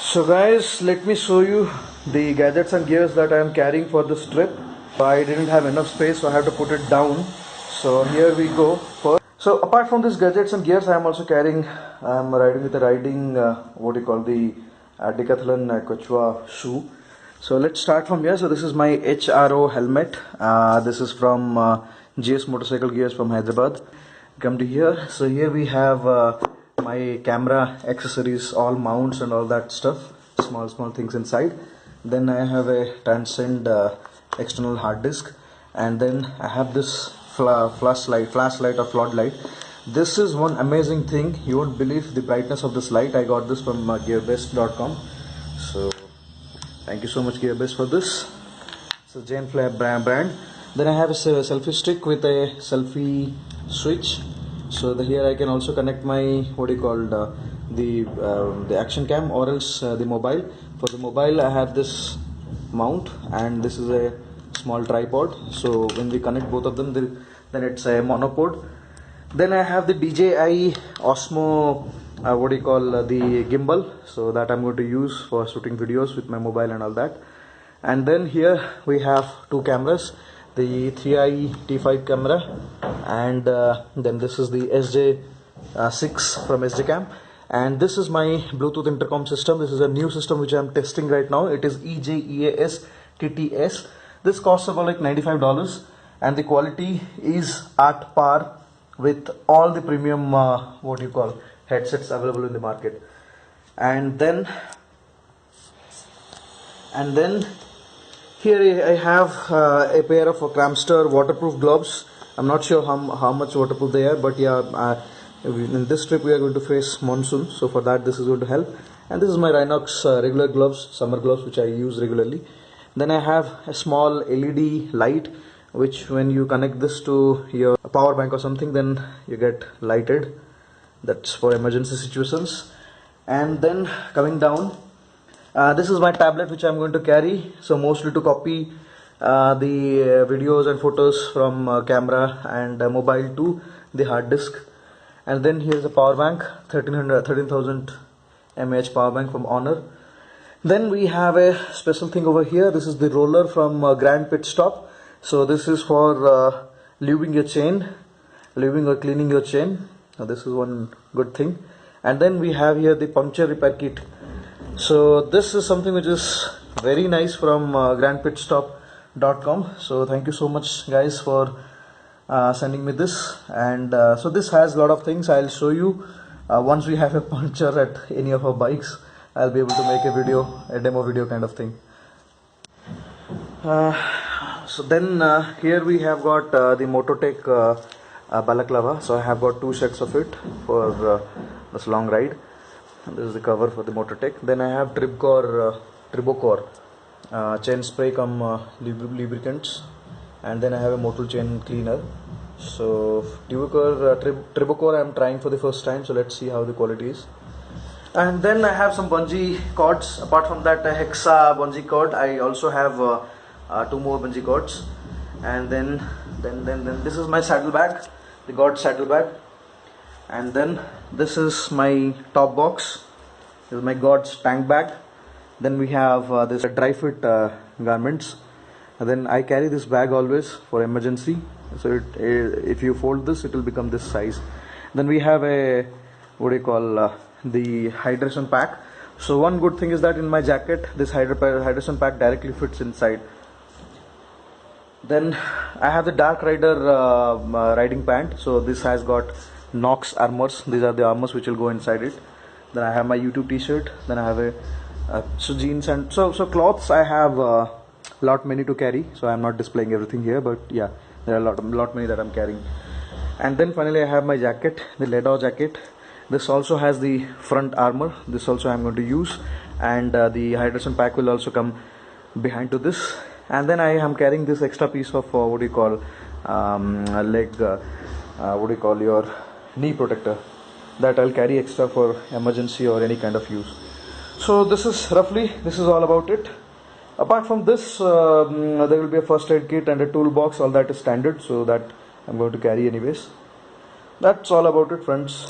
So guys, let me show you the gadgets and gears that I am carrying for this trip. I didn't have enough space, so I have to put it down. So here we go. First, so apart from these gadgets and gears, I am also carrying, I am riding with a what do you call the Decathlon Quechua shoe. So let's start from here. So this is my HRO helmet. This is from GS Motorcycle Gears from Hyderabad. Come to here. So here we have my camera accessories, all mounts and all that stuff, small things inside. Then I have a transcend external hard disk, and then I have this flashlight or floodlight. This is one amazing thing. You won't believe the brightness of this light. I got this from gearbest.com. So thank you so much, Gearbest, for this. It's a Jane Flare brand. Then I have a selfie stick with a selfie switch. So here I can also connect my the action cam, or else the mobile. For the mobile, I have this mount, and this is a small tripod. So when we connect both of them, then it's a monopod. Then I have the DJI Osmo the gimbal, so that I'm going to use for shooting videos with my mobile and all that. And then here we have two cameras, the 3i T5 camera, and then this is the SJ6 from SJCam, and this is my Bluetooth intercom system. This is a new system which I am testing right now. It is EJEAS TTS. This costs about like $95, and the quality is at par with all the premium headsets available in the market. And then here I have a pair of Cramster waterproof gloves. I'm not sure how much waterproof they are, but yeah, in this trip we are going to face monsoon, so for that this is going to help. And this is my Rhinox regular gloves, summer gloves, which I use regularly. Then I have a small LED light, which when you connect this to your power bank or something, then you get lighted. That's for emergency situations. And then coming down, this is my tablet which I'm going to carry, so mostly to copy the videos and photos from camera and mobile to the hard disk. And then here's a power bank, 13,000 mAh power bank from Honor. Then we have a special thing over here. This is the roller from Grand Pit Stop. So this is for lubing your chain, lubing or cleaning your chain. Now this is one good thing. And then we have here the puncture repair kit. So this is something which is very nice from grandpitstop.com. So thank you so much, guys, for sending me this. And so this has a lot of things. I'll show you once we have a puncture at any of our bikes. I'll be able to make a demo video kind of thing. So then here we have got the Mototech balaclava. So I have got two sets of it for this long ride. This is the cover for the Mototech. Then I have Tribocore chain spray cum lubricants, and then I have a motor chain cleaner. So Tribocore I am trying for the first time, so let's see how the quality is. And then I have some bungee cords. Apart from that, a Hexa bungee cord. I also have two more bungee cords. And then this is my saddlebag, the God saddlebag. And then this is my top box. This is my God's tank bag. Then we have this dry fit garments. And then I carry this bag always for emergency. So if you fold this, it will become this size. Then we have a the hydration pack. So one good thing is that in my jacket, this hydration pack directly fits inside. Then I have the Dark Rider riding pant. So this has got Nox armors. These are the armors which will go inside it. Then I have my YouTube t-shirt. Then I have so jeans and so clothes. I have lot many to carry, so I'm not displaying everything here, but yeah, there are lot many that I'm carrying. And then finally I have my jacket, the leather jacket. This also has the front armor. This also I'm going to use, and the hydration pack will also come behind to this. And then I am carrying this extra piece of your knee protector, that I'll carry extra for emergency or any kind of use. So this is all about it. Apart from this, there will be a first aid kit and a toolbox. All that is standard, so that I'm going to carry anyways. That's all about it, friends.